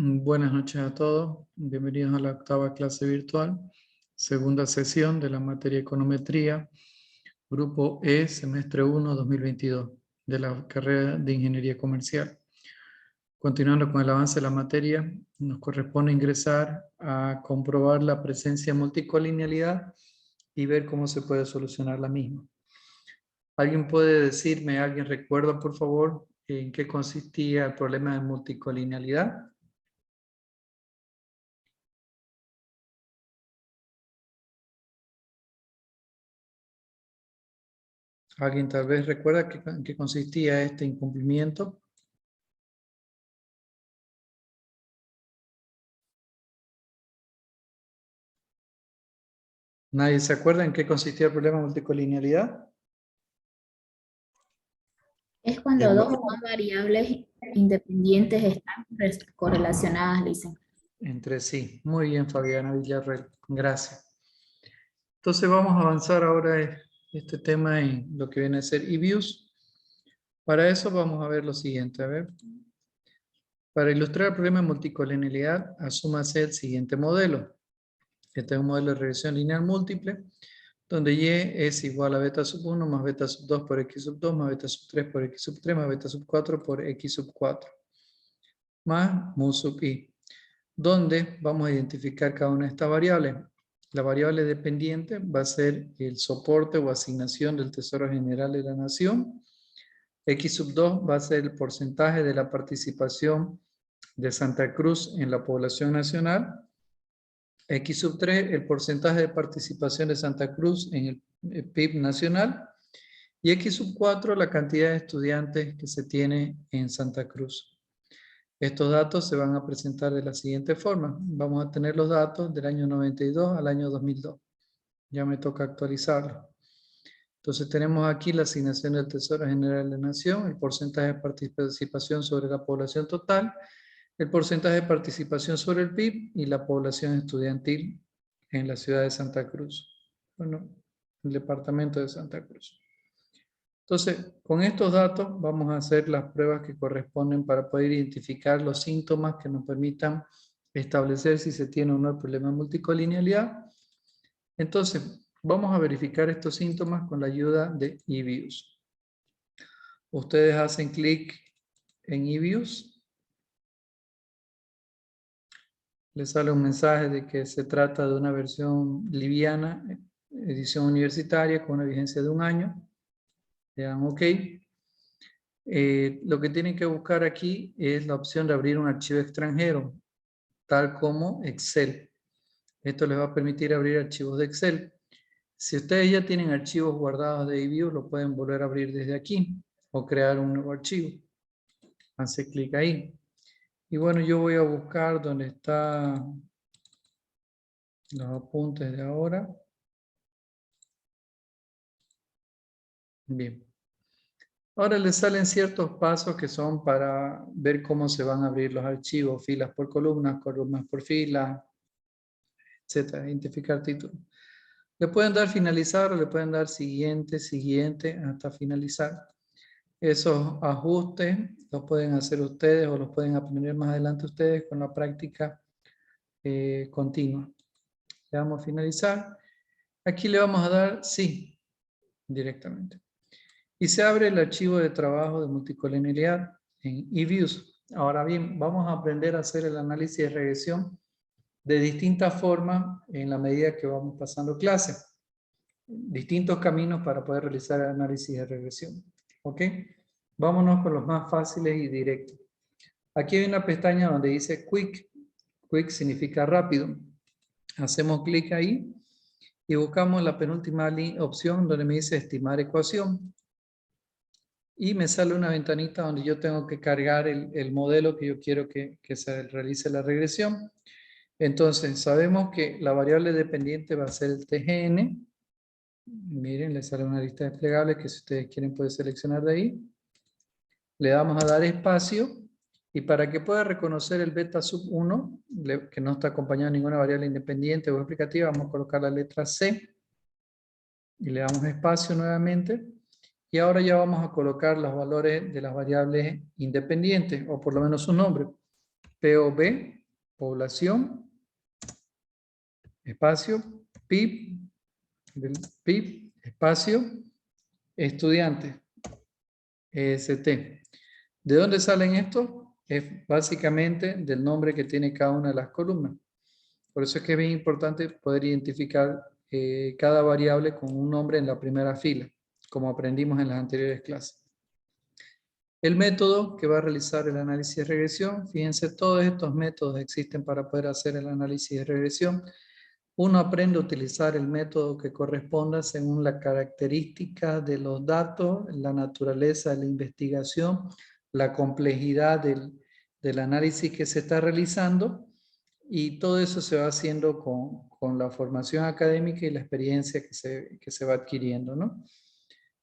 Buenas noches a todos, bienvenidos a la octava clase virtual, segunda sesión de la materia Econometría, Grupo E, semestre 1, 2022, de la carrera de Ingeniería Comercial. Continuando con el avance de la materia, nos corresponde ingresar a comprobar la presencia de multicolinealidad y ver cómo se puede solucionar la misma. ¿Alguien puede decirme, alguien recuerda por favor, en qué consistía el problema de multicolinealidad? ¿Alguien tal vez recuerda en qué consistía este incumplimiento? ¿Nadie se acuerda en qué consistía el problema de multicolinealidad? Es cuando dos o más variables independientes están correlacionadas, dicen. Entre sí. Muy bien, Fabiana Villarreal. Gracias. Entonces vamos a avanzar ahora este tema en lo que viene a ser eViews. Para eso vamos a ver lo siguiente. A ver. Para ilustrar el problema de multicolinealidad, asúmase el siguiente modelo. Este es un modelo de regresión lineal múltiple, donde y es igual a beta sub 1 más beta sub 2 por x sub 2 más beta sub 3 por x sub 3 más beta sub 4 por x sub 4 más mu sub i, donde vamos a identificar cada una de estas variables. La variable dependiente va a ser el soporte o asignación del Tesoro General de la Nación. X sub 2 va a ser el porcentaje de la participación de Santa Cruz en la población nacional. X sub 3, el porcentaje de participación de Santa Cruz en el PIB nacional. Y X sub 4, la cantidad de estudiantes que se tiene en Santa Cruz. Estos datos se van a presentar de la siguiente forma. Vamos a tener los datos del año 92 al año 2002. Ya me toca actualizarlo. Entonces tenemos aquí la asignación del Tesoro General de la Nación, el porcentaje de participación sobre la población total, el porcentaje de participación sobre el PIB y la población estudiantil en la ciudad de Santa Cruz. Bueno, el departamento de Santa Cruz. Entonces, con estos datos vamos a hacer las pruebas que corresponden para poder identificar los síntomas que nos permitan establecer si se tiene o no el problema de multicolinealidad. Entonces, vamos a verificar estos síntomas con la ayuda de eViews. Ustedes hacen clic en eViews. Les sale un mensaje de que se trata de una versión liviana, edición universitaria con una vigencia de 1 año. Le dan OK. Lo que tienen que buscar aquí es la opción de abrir un archivo extranjero, tal como Excel. Esto les va a permitir abrir archivos de Excel. Si ustedes ya tienen archivos guardados de eViews, lo pueden volver a abrir desde aquí o crear un nuevo archivo. Hace clic ahí. Y bueno, yo voy a buscar donde están los apuntes de ahora. Bien. Ahora les salen ciertos pasos que son para ver cómo se van a abrir los archivos, filas por columnas, columnas por filas, etcétera, identificar títulos. Le pueden dar finalizar o le pueden dar siguiente, siguiente, hasta finalizar. Esos ajustes los pueden hacer ustedes o los pueden aprender más adelante ustedes con la práctica continua. Le damos a finalizar. Aquí le vamos a dar sí, directamente. Y se abre el archivo de trabajo de multicolinealidad en eViews. Ahora bien, vamos a aprender a hacer el análisis de regresión de distintas formas en la medida que vamos pasando clases. Distintos caminos para poder realizar el análisis de regresión. ¿Ok? Vámonos con los más fáciles y directos. Aquí hay una pestaña donde dice Quick. Quick significa rápido. Hacemos clic ahí y buscamos la penúltima opción donde me dice estimar ecuación. Y me sale una ventanita donde yo tengo que cargar el modelo que yo quiero que se realice la regresión. Entonces, sabemos que la variable dependiente va a ser el TGN. Miren, les sale una lista desplegable que si ustedes quieren pueden seleccionar de ahí. Le damos a dar espacio y para que pueda reconocer el beta sub 1, que no está acompañado de ninguna variable independiente o explicativa, vamos a colocar la letra C y le damos espacio nuevamente. Y ahora ya vamos a colocar los valores de las variables independientes, o por lo menos su nombre. POB, población, espacio, PIB, espacio, estudiante, EST. ¿De dónde salen estos? Es básicamente del nombre que tiene cada una de las columnas. Por eso es que es bien importante poder identificar cada variable con un nombre en la primera fila, como aprendimos en las anteriores clases. El método que va a realizar el análisis de regresión, fíjense, todos estos métodos existen para poder hacer el análisis de regresión. Uno aprende a utilizar el método que corresponda según la característica de los datos, la naturaleza de la investigación, la complejidad del análisis que se está realizando, y todo eso se va haciendo con la formación académica y la experiencia que se va adquiriendo, ¿no?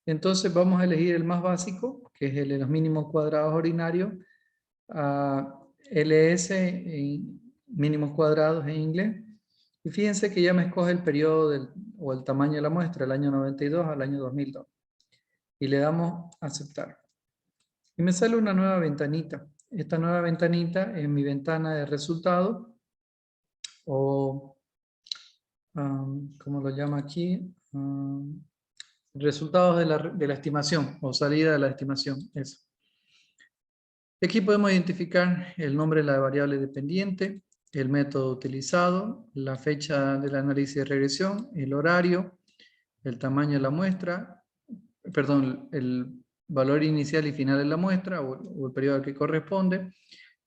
Entonces vamos a elegir el más básico, que es el de los mínimos cuadrados ordinarios, LS, mínimos cuadrados en inglés. Y fíjense que ya me escoge el periodo o el tamaño de la muestra, el año 92 al año 2002. Y le damos a aceptar. Y me sale una nueva ventanita. Esta nueva ventanita es mi ventana de resultados, o ¿cómo lo llama aquí? Resultados de la estimación, o salida de la estimación. Eso. Aquí podemos identificar el nombre de la variable dependiente, el método utilizado, la fecha del análisis de regresión, el horario, el tamaño de la muestra, perdón, el valor inicial y final de la muestra, o el periodo al que corresponde,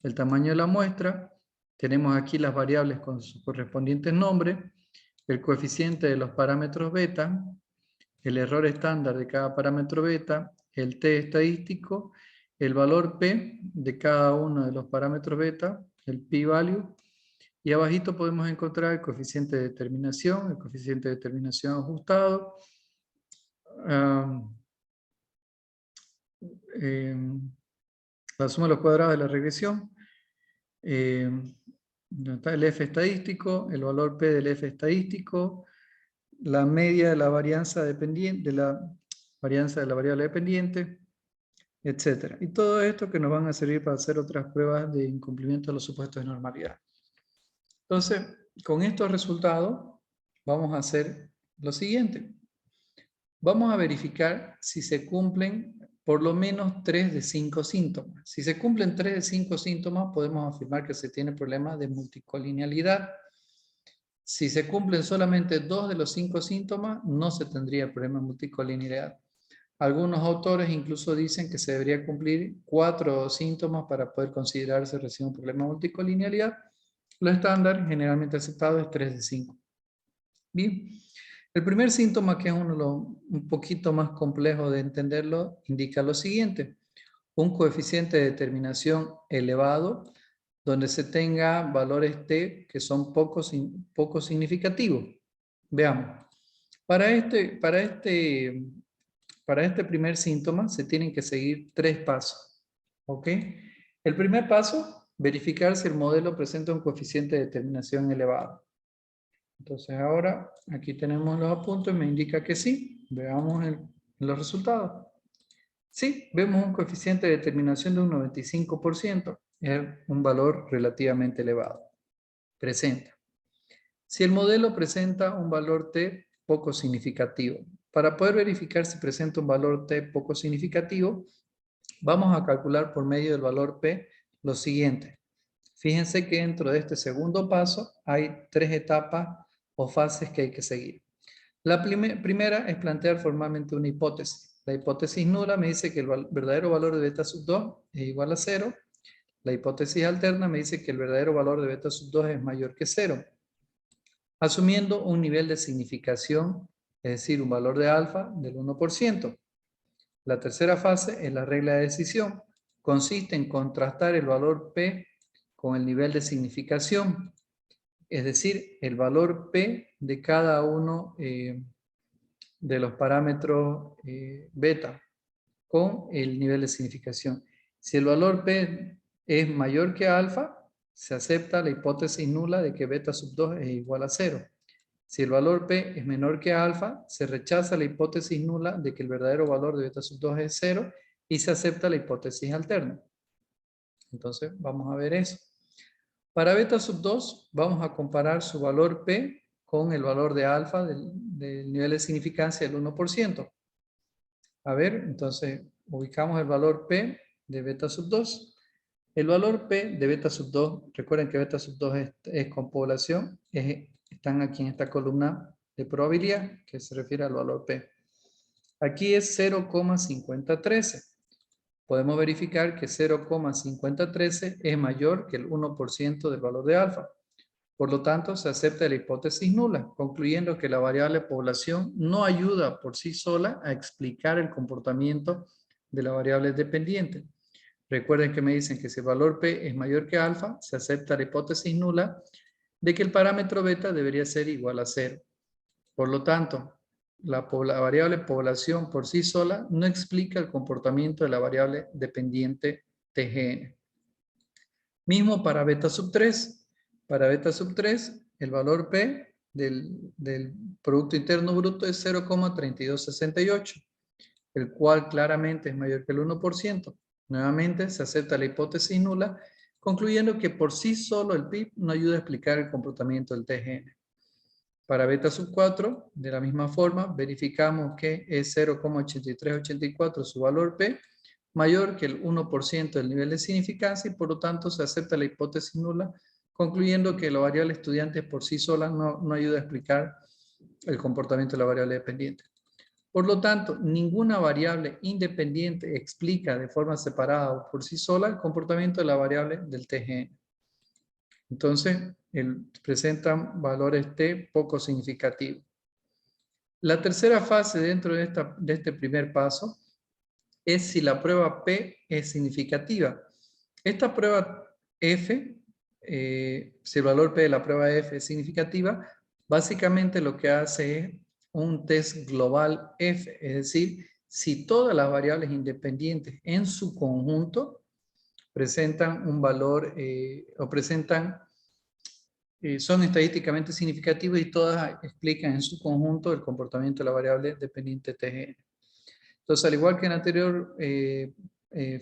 el tamaño de la muestra. Tenemos aquí las variables con sus correspondientes nombres, el coeficiente de los parámetros beta, el error estándar de cada parámetro beta, el t estadístico, el valor p de cada uno de los parámetros beta, el p-value, y abajito podemos encontrar el coeficiente de determinación, el coeficiente de determinación ajustado, la suma de los cuadrados de la regresión, está el f estadístico, el valor p del f estadístico, la media de la varianza dependiente, de la varianza de la variable dependiente, etc. Y todo esto que nos van a servir para hacer otras pruebas de incumplimiento de los supuestos de normalidad. Entonces, con estos resultados vamos a hacer lo siguiente. Vamos a verificar si se cumplen por lo menos 3 de 5 síntomas. Si se cumplen 3 de 5 síntomas, podemos afirmar que se tiene problema de multicolinealidad. Si se cumplen solamente 2 de los 5 síntomas, no se tendría problema de multicolinealidad. Algunos autores incluso dicen que se debería cumplir 4 síntomas para poder considerarse recién un problema de multicolinealidad. Lo estándar, generalmente aceptado, es 3 de 5. Bien. El primer síntoma, que es un poquito más complejo de entenderlo, indica lo siguiente. Un coeficiente de determinación elevado, donde se tenga valores t que son poco significativos. Veamos. Para este primer síntoma se tienen que seguir 3 pasos. ¿Ok? El primer paso, verificar si el modelo presenta un coeficiente de determinación elevado. Entonces ahora aquí tenemos los apuntes, me indica que sí. Veamos los resultados. Sí, vemos un coeficiente de determinación de un 95%. Es un valor relativamente elevado. Presenta. Si el modelo presenta un valor t poco significativo, para poder verificar si presenta un valor t poco significativo, vamos a calcular por medio del valor p lo siguiente. Fíjense que dentro de este segundo paso hay 3 etapas o fases que hay que seguir. La primera es plantear formalmente una hipótesis. La hipótesis nula me dice que el verdadero valor de beta sub 2 es igual a 0. La hipótesis alterna me dice que el verdadero valor de beta sub 2 es mayor que 0. Asumiendo un nivel de significación, es decir, un valor de alfa del 1%. La tercera fase es la regla de decisión. Consiste en contrastar el valor P con el nivel de significación, es decir, el valor P de cada uno de los parámetros beta con el nivel de significación. Si el valor P es mayor que alfa, se acepta la hipótesis nula de que beta sub 2 es igual a 0. Si el valor P es menor que alfa, se rechaza la hipótesis nula de que el verdadero valor de beta sub 2 es 0 y se acepta la hipótesis alterna. Entonces, vamos a ver eso. Para beta sub 2 vamos a comparar su valor P con el valor de alfa del nivel de significancia del 1%. A ver, entonces ubicamos el valor P de beta sub 2. El valor P de beta sub 2, recuerden que beta sub 2 es con población, están aquí en esta columna de probabilidad que se refiere al valor P. Aquí es 0,5013. Podemos verificar que 0,5013 es mayor que el 1% del valor de alfa. Por lo tanto, se acepta la hipótesis nula, concluyendo que la variable población no ayuda por sí sola a explicar el comportamiento de la variable dependiente. Recuerden que me dicen que si el valor P es mayor que alfa, se acepta la hipótesis nula de que el parámetro beta debería ser igual a 0. Por lo tanto, la variable población por sí sola no explica el comportamiento de la variable dependiente TGN. Mismo para beta sub 3. Para beta sub 3, el valor P del Producto Interno Bruto es 0,3268, el cual claramente es mayor que el 1%. Nuevamente, se acepta la hipótesis nula, concluyendo que por sí solo el PIB no ayuda a explicar el comportamiento del TGN. Para beta sub 4, de la misma forma, verificamos que es 0,8384 su valor P, mayor que el 1% del nivel de significancia y por lo tanto se acepta la hipótesis nula, concluyendo que la variable estudiante por sí sola no ayuda a explicar el comportamiento de la variable dependiente. Por lo tanto, ninguna variable independiente explica de forma separada o por sí sola el comportamiento de la variable del TGN. Entonces, presentan valores T poco significativos. La tercera fase dentro de este primer paso es si la prueba P es significativa. Esta prueba F, si el valor P de la prueba F es significativa, básicamente lo que hace es un test global F, es decir, si todas las variables independientes en su conjunto presentan un valor son estadísticamente significativos y todas explican en su conjunto el comportamiento de la variable dependiente TGN. Entonces, al igual que en la anterior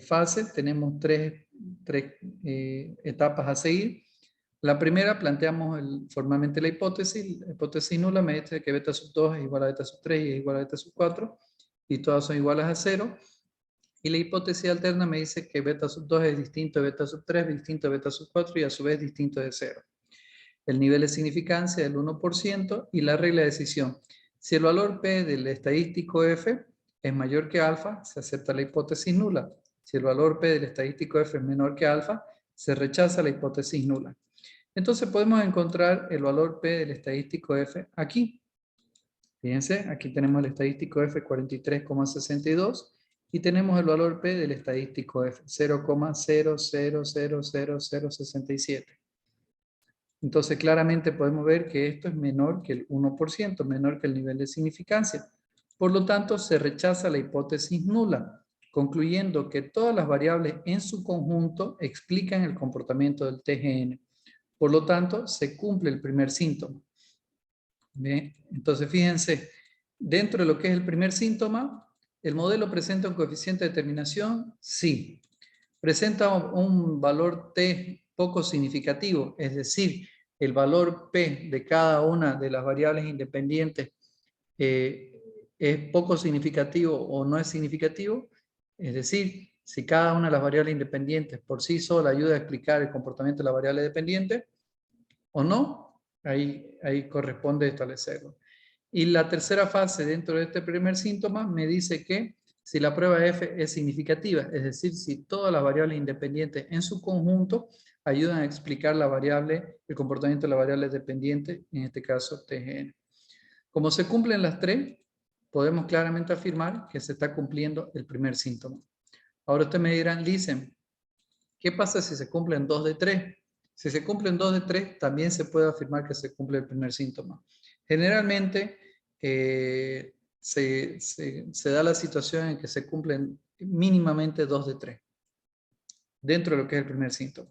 fase, tenemos tres etapas a seguir. La primera, planteamos formalmente la hipótesis nula me dice que beta sub 2 es igual a beta sub 3 y es igual a beta sub 4, y todas son iguales a 0. Y la hipótesis alterna me dice que beta sub 2 es distinto de beta sub 3, distinto de beta sub 4 y a su vez distinto de 0. El nivel de significancia del 1% y la regla de decisión. Si el valor P del estadístico F es mayor que alfa, se acepta la hipótesis nula. Si el valor P del estadístico F es menor que alfa, se rechaza la hipótesis nula. Entonces podemos encontrar el valor P del estadístico F aquí. Fíjense, aquí tenemos el estadístico F 43,62 y tenemos el valor P del estadístico F 0,00000067. Entonces claramente podemos ver que esto es menor que el 1%, menor que el nivel de significancia. Por lo tanto, se rechaza la hipótesis nula, concluyendo que todas las variables en su conjunto explican el comportamiento del TGN. Por lo tanto, se cumple el primer síntoma. ¿Bien? Entonces, fíjense, dentro de lo que es el primer síntoma, ¿el modelo presenta un coeficiente de determinación? Sí. ¿Presenta un valor T poco significativo? Es decir, el valor P de cada una de las variables independientes es poco significativo o no es significativo. Es decir, si cada una de las variables independientes por sí sola ayuda a explicar el comportamiento de la variable dependiente o no, ahí corresponde establecerlo. Y la tercera fase dentro de este primer síntoma me dice que si la prueba F es significativa, es decir, si todas las variables independientes en su conjunto ayudan a explicar el comportamiento de la variable dependiente, en este caso TGN. Como se cumplen las tres, podemos claramente afirmar que se está cumpliendo el primer síntoma. Ahora ustedes me dirán, dicen, ¿qué pasa si se cumplen 2 de 3? Si se cumplen 2 de 3, también se puede afirmar que se cumple el primer síntoma. Generalmente se da la situación en que se cumplen mínimamente 2 de 3 dentro de lo que es el primer síntoma.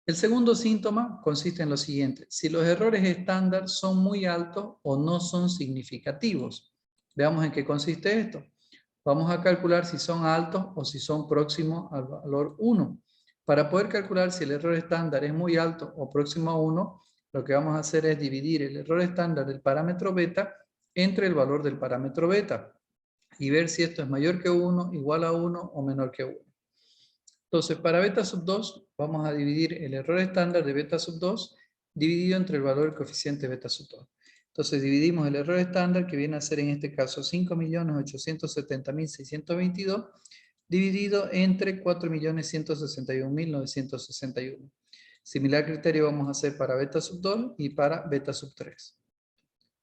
El segundo síntoma consiste en lo siguiente: si los errores estándar son muy altos o no son significativos. Veamos en qué consiste esto. Vamos a calcular si son altos o si son próximos al valor 1. Para poder calcular si el error estándar es muy alto o próximo a 1, lo que vamos a hacer es dividir el error estándar del parámetro beta entre el valor del parámetro beta y ver si esto es mayor que 1, igual a 1 o menor que 1. Entonces, para beta sub 2, vamos a dividir el error estándar de beta sub 2 dividido entre el valor del coeficiente beta sub 2. Entonces, dividimos el error estándar, que viene a ser en este caso 5.870.622, dividido entre 4.161.961. Similar criterio vamos a hacer para beta sub 2 y para beta sub 3.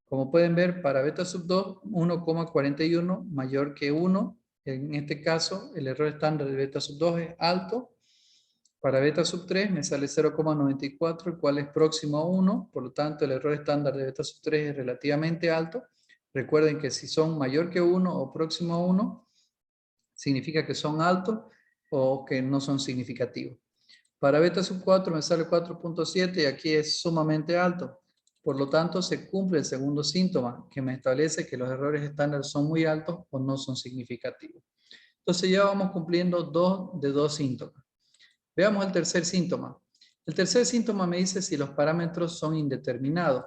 Como pueden ver, para beta sub 2, 1,41 mayor que 1. En este caso, el error estándar de beta sub 2 es alto. Para beta sub 3 me sale 0,94, el cual es próximo a 1. Por lo tanto, el error estándar de beta sub 3 es relativamente alto. Recuerden que si son mayor que 1 o próximo a 1, significa que son altos o que no son significativos. Para beta sub 4 me sale 4,7 y aquí es sumamente alto. Por lo tanto, se cumple el segundo síntoma, que me establece que los errores estándar son muy altos o no son significativos. Entonces ya vamos cumpliendo 2 de 2 síntomas. Veamos el tercer síntoma. El tercer síntoma me dice si los parámetros son indeterminados,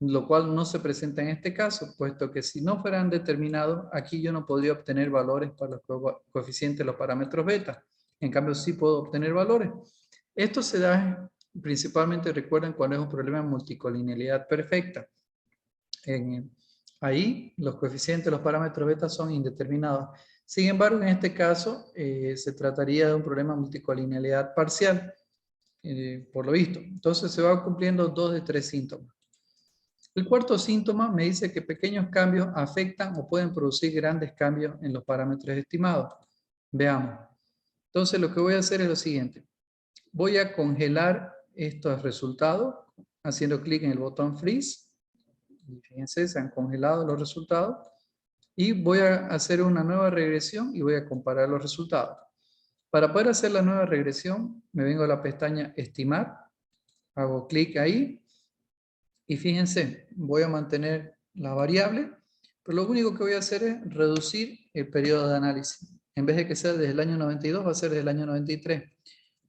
lo cual no se presenta en este caso, puesto que si no fueran determinados, aquí yo no podría obtener valores para los coeficientes de los parámetros beta. En cambio, sí puedo obtener valores. Esto se da principalmente, recuerden, cuando es un problema de multicolinealidad perfecta. Ahí los coeficientes de los parámetros beta son indeterminados. Sin embargo, en este caso se trataría de un problema de multicolinealidad parcial, por lo visto. Entonces se va cumpliendo 2 de 3 síntomas. El cuarto síntoma me dice que pequeños cambios afectan o pueden producir grandes cambios en los parámetros estimados. Veamos. Entonces lo que voy a hacer es lo siguiente. Voy a congelar estos resultados haciendo clic en el botón Freeze. Y fíjense, se han congelado los resultados. Y voy a hacer una nueva regresión y voy a comparar los resultados. Para poder hacer la nueva regresión, me vengo a la pestaña Estimar, hago clic ahí y fíjense, voy a mantener la variable, pero lo único que voy a hacer es reducir el periodo de análisis. En vez de que sea desde el año 92, va a ser desde el año 93.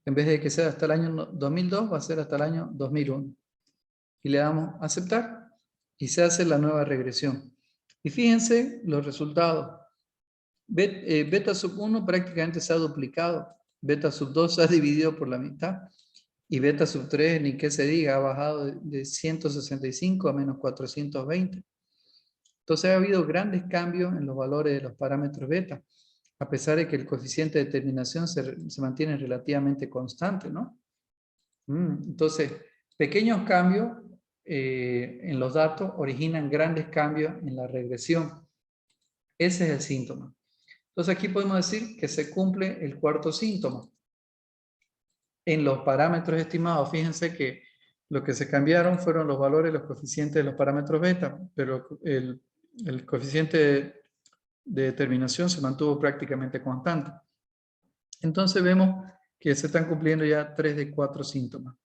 En vez de que sea hasta el año 2002, va a ser hasta el año 2001. Y le damos a aceptar y se hace la nueva regresión. Y fíjense los resultados. Beta sub 1 prácticamente se ha duplicado. Beta sub 2 se ha dividido por la mitad. Y beta sub 3, ni qué se diga, ha bajado de 165 a menos 420. Entonces ha habido grandes cambios en los valores de los parámetros beta, a pesar de que el coeficiente de determinación se mantiene relativamente constante, ¿no? Entonces, pequeños cambios en los datos originan grandes cambios en la regresión. Ese es el síntoma. Entonces aquí podemos decir que se cumple el cuarto síntoma. En los parámetros estimados, fíjense que lo que se cambiaron fueron los valores, los coeficientes de los parámetros beta, pero el coeficiente de determinación se mantuvo prácticamente constante. Entonces vemos que se están cumpliendo ya 3 de 4 síntomas.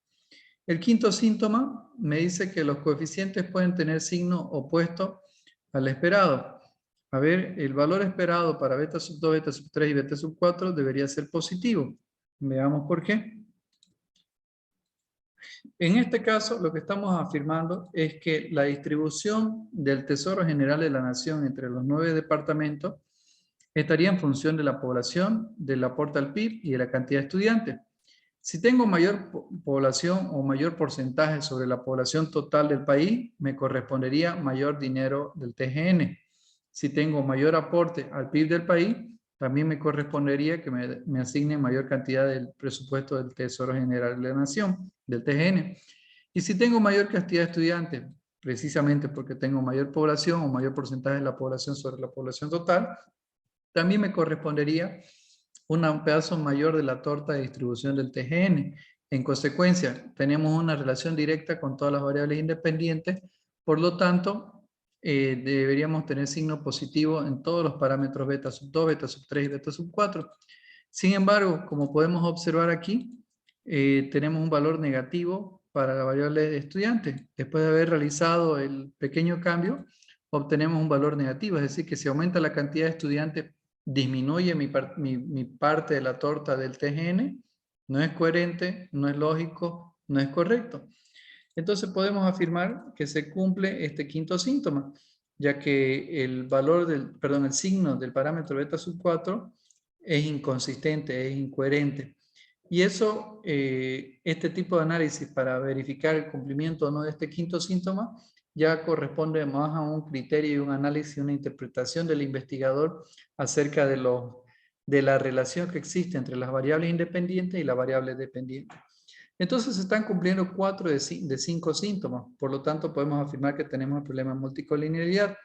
El quinto síntoma me dice que los coeficientes pueden tener signo opuesto al esperado. A ver, el valor esperado para beta sub 2, beta sub 3 y beta sub 4 debería ser positivo. Veamos por qué. En este caso, lo que estamos afirmando es que la distribución del Tesoro General de la Nación entre los 9 departamentos estaría en función de la población, del aporte al PIB y de la cantidad de estudiantes. Si tengo mayor población o mayor porcentaje sobre la población total del país, me correspondería mayor dinero del TGN. Si tengo mayor aporte al PIB del país, también me correspondería que me asignen mayor cantidad del presupuesto del Tesoro General de la Nación, del TGN. Y si tengo mayor cantidad de estudiantes, precisamente porque tengo mayor población o mayor porcentaje de la población sobre la población total, también me correspondería un pedazo mayor de la torta de distribución del TGN. En consecuencia, tenemos una relación directa con todas las variables independientes, por lo tanto, deberíamos tener signo positivo en todos los parámetros beta sub 2, beta sub 3 y beta sub 4. Sin embargo, como podemos observar aquí, tenemos un valor negativo para la variable de estudiante. Después de haber realizado el pequeño cambio, obtenemos un valor negativo, es decir, que si aumenta la cantidad de estudiantes, disminuye mi parte de la torta del TGN, No es coherente, no es lógico, no es correcto. Entonces podemos afirmar que se cumple este quinto síntoma, ya que el valor el signo del parámetro beta sub 4 es inconsistente, es incoherente. Y eso, este tipo de análisis para verificar el cumplimiento o no de este quinto síntoma, ya corresponde más a un criterio y un análisis, una interpretación del investigador acerca de la relación que existe entre las variables independientes y las variables dependientes. Entonces se están cumpliendo 4 de 5 síntomas, por lo tanto podemos afirmar que tenemos el problema de multicolinealidad.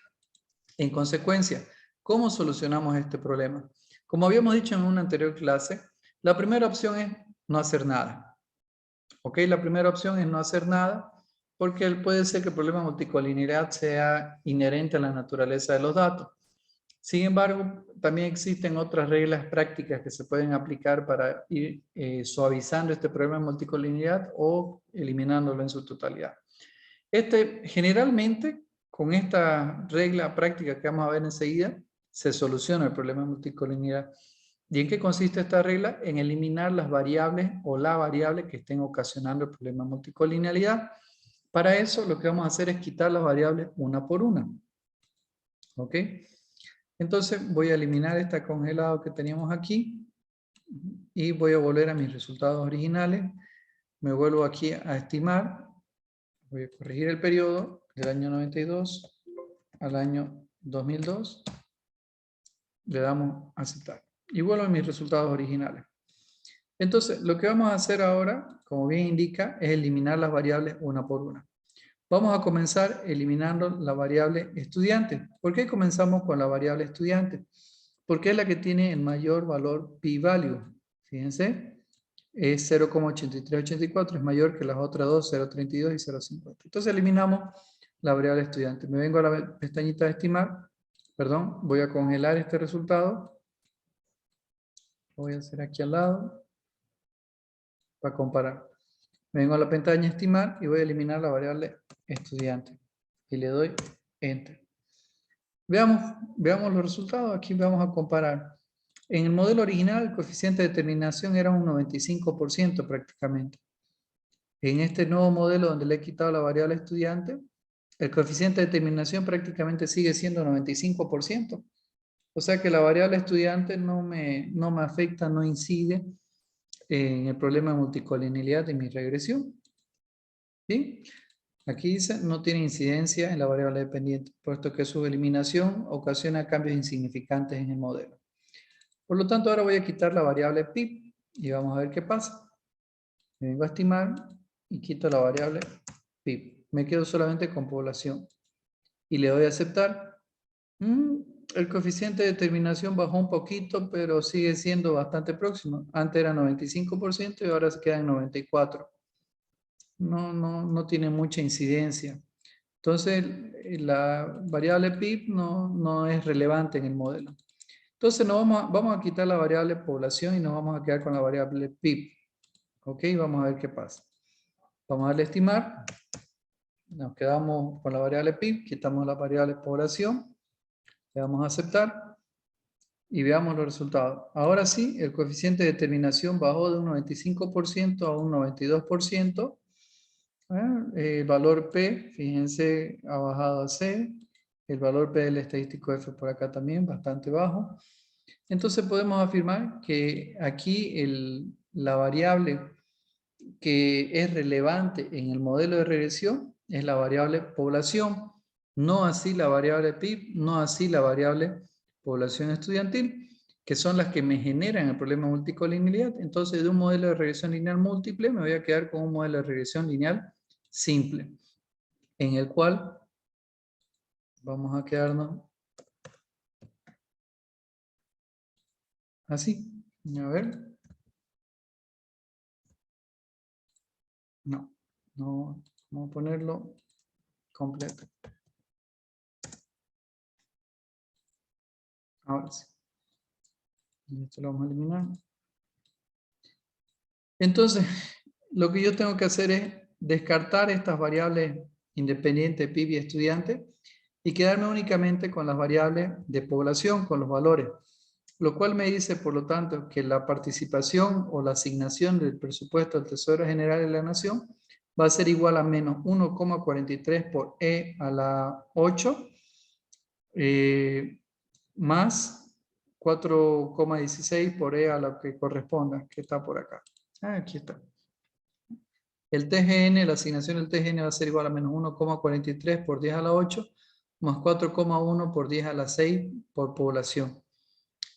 En consecuencia, ¿cómo solucionamos este problema? Como habíamos dicho en una anterior clase, la primera opción es no hacer nada. ¿Ok? La primera opción es no hacer nada, porque puede ser que el problema de multicolinealidad sea inherente a la naturaleza de los datos. Sin embargo, también existen otras reglas prácticas que se pueden aplicar para ir suavizando este problema de multicolinealidad o eliminándolo en su totalidad. Generalmente, con esta regla práctica que vamos a ver enseguida, se soluciona el problema de multicolinealidad. ¿Y en qué consiste esta regla? En eliminar las variables o la variable que estén ocasionando el problema de multicolinealidad. Para eso, lo que vamos a hacer es quitar las variables una por una. ¿Ok? Entonces voy a eliminar este congelado que teníamos aquí y voy a volver a mis resultados originales. Me vuelvo aquí a estimar. Voy a corregir el periodo del año 92 al año 2002. Le damos a aceptar. Y vuelvo a mis resultados originales. Entonces, lo que vamos a hacer ahora, como bien indica, es eliminar las variables una por una. Vamos a comenzar eliminando la variable estudiante. ¿Por qué comenzamos con la variable estudiante? Porque es la que tiene el mayor valor p-value. Fíjense, es 0,8384, es mayor que las otras dos, 0,32 y 0,50. Entonces eliminamos la variable estudiante. Me vengo a la pestañita de estimar, perdón, voy a congelar este resultado. Lo voy a hacer aquí al lado para comparar. Me vengo a la pestaña estimar y voy a eliminar la variable estudiante. Y le doy Enter. Veamos los resultados. Aquí vamos a comparar. En el modelo original, el coeficiente de determinación era un 95% prácticamente. En este nuevo modelo, donde le he quitado la variable estudiante, el coeficiente de determinación prácticamente sigue siendo 95%. O sea que la variable estudiante no me afecta, no incide en el problema de multicolinealidad de mi regresión. ¿Sí? Aquí dice, no tiene incidencia en la variable dependiente, puesto que su eliminación ocasiona cambios insignificantes en el modelo. Por lo tanto, ahora voy a quitar la variable pip y vamos a ver qué pasa. Me vengo a estimar y quito la variable pip. Me quedo solamente con población. Y le doy a aceptar. El coeficiente de determinación bajó un poquito, pero sigue siendo bastante próximo. Antes era 95% y ahora se queda en 94%. No tiene mucha incidencia. Entonces, la variable pip no es relevante en el modelo. Entonces, vamos a quitar la variable población y nos vamos a quedar con la variable pip. Ok, vamos a ver qué pasa. Vamos a darle a estimar. Nos quedamos con la variable pip, quitamos la variable población. Le damos a aceptar. Y veamos los resultados. Ahora sí, el coeficiente de determinación bajó de un 95% a un 92%. El valor P, fíjense, ha bajado a C. El valor P del estadístico F por acá también, bastante bajo. Entonces podemos afirmar que aquí la variable que es relevante en el modelo de regresión es la variable población, no así la variable PIB, no así la variable población estudiantil, que son las que me generan el problema de multicolinealidad. Entonces, de un modelo de regresión lineal múltiple me voy a quedar con un modelo de regresión lineal simple, en el cual vamos a quedarnos así. A ver. No, vamos a ponerlo completo. Ahora sí. Esto lo vamos a eliminar. Entonces, lo que yo tengo que hacer es descartar estas variables independientes PIB y estudiante y quedarme únicamente con las variables de población, con los valores. Lo cual me dice, por lo tanto, que la participación o la asignación del presupuesto del Tesoro General de la Nación va a ser igual a menos 1,43 por E a la 8 más 4,16 por E a lo que corresponda, que está por acá. Aquí está. El TGN, la asignación del TGN va a ser igual a menos 1,43 por 10 a la 8 más 4,1 por 10 a la 6 por población.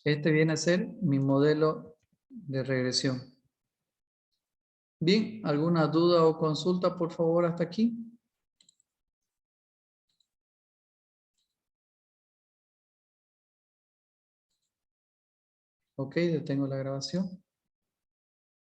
Este viene a ser mi modelo de regresión. Bien, ¿alguna duda o consulta, por favor, hasta aquí? Ok, detengo la grabación.